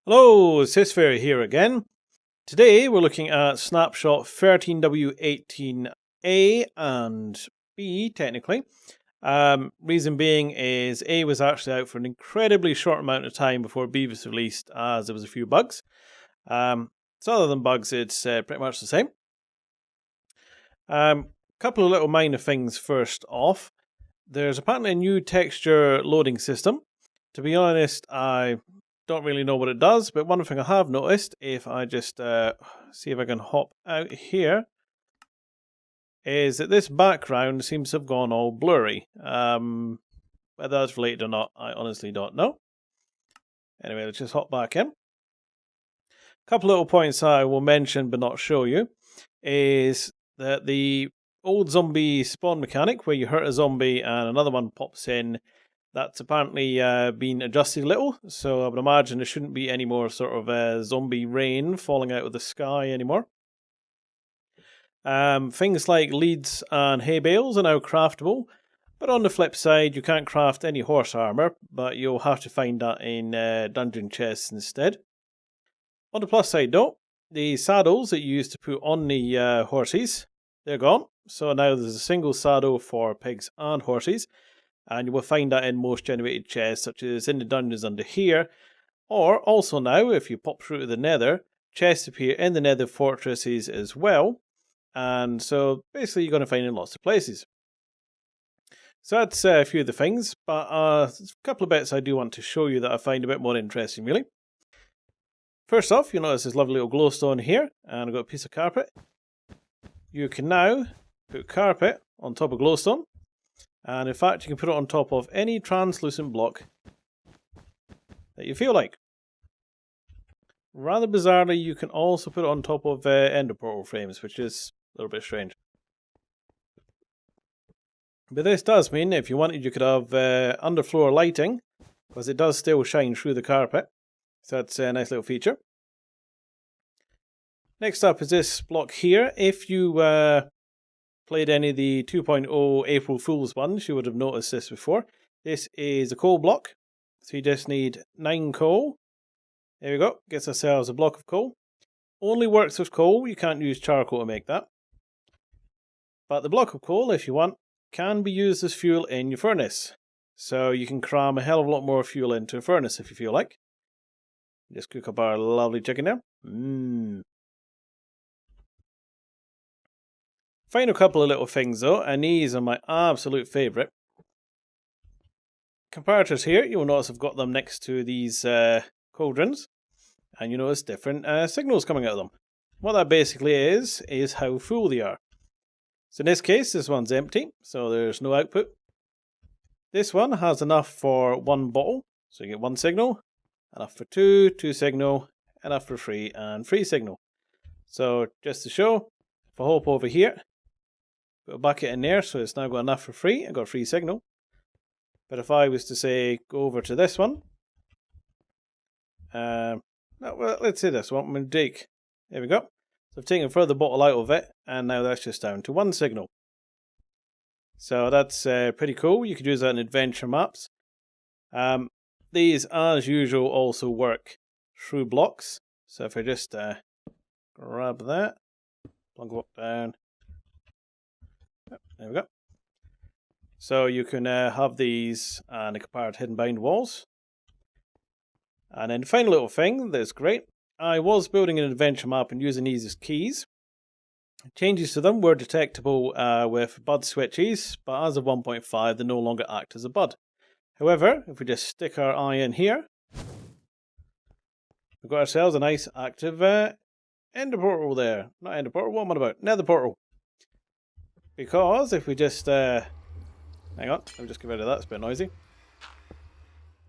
Hello, sysfailure here again. Today we're looking at Snapshot 13W18A and B, technically. Reason being is A was actually out for an incredibly short amount of time before B was released, as there was a few bugs. So other than bugs, it's pretty much the same. Couple of little minor things first off. There's apparently a new texture loading system. To be honest, I don't really know what it does, but one thing I have noticed, if I just see if I can hop out here, is that this background seems to have gone all blurry. Whether that's related or not, I honestly don't know. Anyway, let's just hop back in. A couple little points I will mention but not show you is that the old zombie spawn mechanic, where you hurt a zombie and another one pops in, that's apparently been adjusted a little, so I would imagine there shouldn't be any more sort of zombie rain falling out of the sky anymore. Things like leads and hay bales are now craftable, but on the flip side, you can't craft any horse armor, but you'll have to find that in dungeon chests instead. On the plus side though, the saddles that you used to put on the horses, they're gone, so now there's a single saddle for pigs and horses. And you will find that in most generated chests, such as in the dungeons under here. Or also now, if you pop through to the nether, chests appear in the nether fortresses as well. And so basically you're going to find in lots of places. So that's a few of the things, but a couple of bits I do want to show you that I find a bit more interesting really. First off, you'll notice this lovely little glowstone here, and I've got a piece of carpet. You can now put carpet on top of glowstone. And in fact, you can put it on top of any translucent block that you feel like. Rather bizarrely, you can also put it on top of ender portal frames, which is a little bit strange. But this does mean if you wanted, you could have underfloor lighting, because it does still shine through the carpet. So that's a nice little feature. Next up is this block here. If you played any of the 2.0 April Fool's ones, you would have noticed this before. This is a coal block, so you just need 9 coal. There we go, gets ourselves a block of coal. Only works with coal, you can't use charcoal to make that. But the block of coal, if you want, can be used as fuel in your furnace. So you can cram a hell of a lot more fuel into a furnace if you feel like. Just cook up our lovely chicken there. Final couple of little things though, and these are my absolute favourite. Comparators here, you'll notice I've got them next to these cauldrons, and you notice different signals coming out of them. What that basically is how full they are. So in this case, this one's empty, so there's no output. This one has enough for 1 bottle, so you get 1 signal, enough for 2 signal, enough for 3, and 3 signal. So just to show, if I hop over here, put a bucket in there, so it's now got enough for 3. I've got 3 signal. But if I was to say go over to this one, well, let's say this one, I'm going to dig. There we go. So I've taken a further bottle out of it, and now that's just down to 1 signal. So that's pretty cool. You could use that in adventure maps. These, as usual, also work through blocks. So if I just grab that, plug block down. There we go. So you can have these and a comparator hidden behind walls. And then the final little thing that's great, I was building an adventure map and using these as keys. Changes to them were detectable with bud switches, but as of 1.5 they no longer act as a bud. However, if we just stick our eye in here, we've got ourselves a nice active ender portal there. Not ender portal, what am I about? Nether portal. Because if we just, hang on, let me just get rid of that, it's a bit noisy.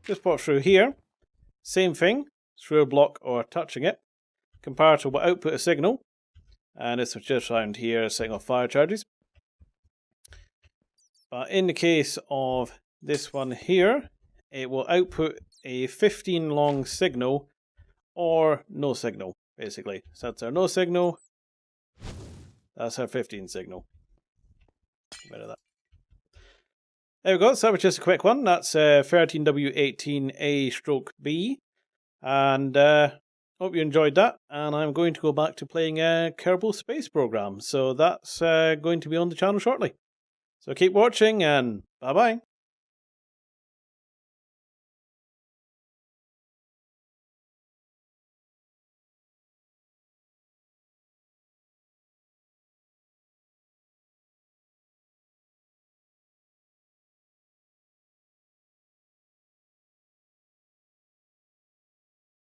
Just pop through here, same thing, through a block or touching it. Comparator will output a signal, and this was just around here setting off fire charges. But in the case of this one here, it will output a 15 long signal or no signal, basically. So that's our no signal, that's our 15 signal. Get rid of that. There we go, so that was just a quick one. That's 13W18A/B. And hope you enjoyed that. And I'm going to go back to playing Kerbal Space Program. So that's going to be on the channel shortly. So keep watching and bye-bye.